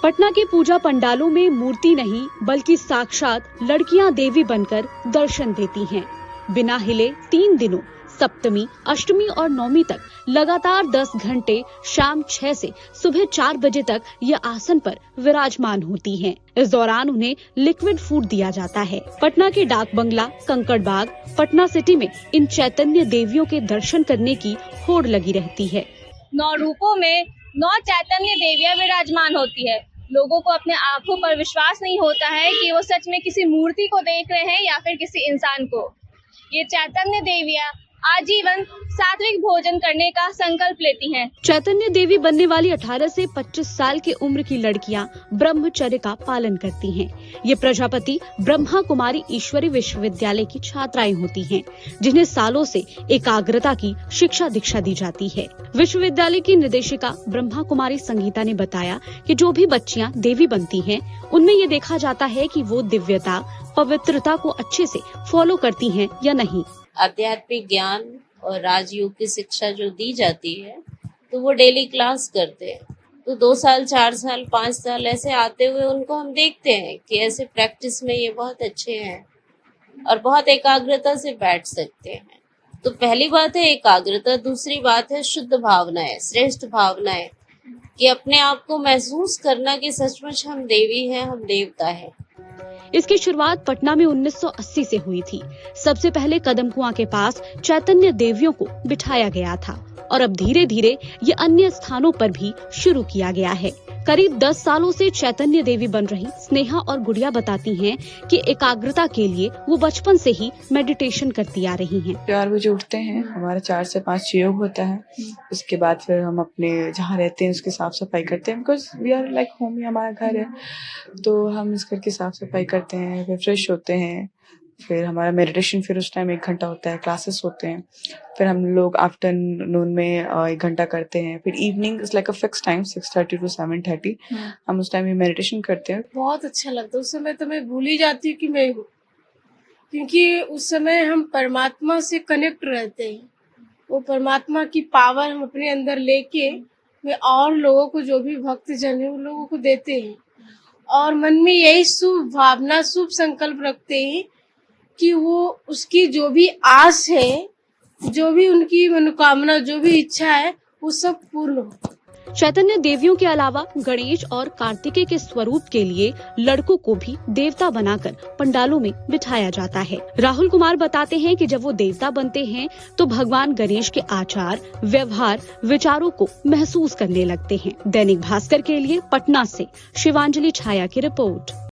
पटना के पूजा पंडालों में मूर्ति नहीं बल्कि साक्षात लड़कियां देवी बनकर दर्शन देती हैं। बिना हिले 3 दिनों सप्तमी, अष्टमी और नवमी तक लगातार 10 घंटे शाम 6 से सुबह 4 बजे तक ये आसन पर विराजमान होती हैं। इस दौरान उन्हें लिक्विड फूड दिया जाता है। पटना के डाक बंगला, कंकड़ बाग, पटना सिटी में इन चैतन्य देवियों के दर्शन करने की होड़ लगी रहती है। 9 रूपों में 9 चैतन्य देवियां विराजमान होती है। लोगों को अपने आंखों पर विश्वास नहीं होता है कि वो सच में किसी मूर्ति को देख रहे हैं या फिर किसी इंसान को। ये चैतन्य देवियां आजीवन सात्विक भोजन करने का संकल्प लेती हैं। चैतन्य देवी बनने वाली 18 से 25 साल की उम्र की लड़कियां ब्रह्मचर्य का पालन करती हैं। ये प्रजापति ब्रह्मा कुमारी ईश्वरी विश्वविद्यालय की छात्राएं होती हैं, जिन्हें सालों से एकाग्रता की शिक्षा दीक्षा दी जाती है। विश्वविद्यालय की निदेशिका ब्रह्मा कुमारी संगीता ने बताया कि जो भी बच्चियां देवी बनती हैं, उनमें ये देखा जाता है कि वो दिव्यता, पवित्रता को अच्छे से फॉलो करती हैं या नहीं। आध्यात्मिक ज्ञान और राजयोग की शिक्षा जो दी जाती है, तो वो डेली क्लास करते हैं। तो 2 साल, 4 साल, 5 साल ऐसे आते हुए उनको हम देखते हैं कि ऐसे प्रैक्टिस में ये बहुत अच्छे हैं और बहुत एकाग्रता से बैठ सकते हैं। तो पहली बात है एकाग्रता, दूसरी बात है शुद्ध भावनाएं, श्रेष्ठ भावनाएं, कि अपने आप को महसूस करना कि सचमुच हम देवी हैं, हम देवता हैं। इसकी शुरुआत पटना में 1980 से हुई थी। सबसे पहले कदम कुआं के पास चैतन्य देवियों को बिठाया गया था और अब धीरे धीरे ये अन्य स्थानों पर भी शुरू किया गया है। करीब 10 सालों से चैतन्य देवी बन रही स्नेहा और गुड़िया बताती हैं कि एकाग्रता के लिए वो बचपन से ही मेडिटेशन करती आ रही हैं। 4 बजे उठते हैं, हमारा 4 से 5 योग होता है। उसके बाद फिर हम अपने जहाँ रहते हैं उसकी साफ सफाई करते हैं, because we are like home, ही हमारा घर है, तो हम इस घर की साफ सफाई करते हैं, फिर फ्रेश होते हैं। फिर हमारा मेडिटेशन फिर उस टाइम 1 घंटा होता है, क्लासेस होते हैं। फिर हम लोग आफ्टरनून में 1 घंटा करते हैं। फिर evening is like a fix time 6:30 to 7:30 हम उस टाइम में मेडिटेशन करते हैं। बहुत अच्छा लगता है। उस समय तो मैं भूल ही जाती हूँ कि मैं हूँ, क्योंकि उस समय हम परमात्मा से कनेक्ट रहते हैं। वो परमात्मा की पावर हम अपने अंदर लेके वे और लोगों को, जो भी भक्त जन है, उन लोगों को देते हैं और मन में यही शुभ भावना, शुभ संकल्प रखते हैं कि वो उसकी जो भी आस है, जो भी उनकी मनोकामना, जो भी इच्छा है, वो सब पूर्ण हो। चैतन्य देवियों के अलावा गणेश और कार्तिकेय के स्वरूप के लिए लड़कों को भी देवता बनाकर पंडालों में बिठाया जाता है। राहुल कुमार बताते हैं कि जब वो देवता बनते हैं तो भगवान गणेश के आचार, व्यवहार, विचारों को महसूस करने लगते हैं। दैनिक भास्कर के लिए पटना से शिवांजलि छाया की रिपोर्ट।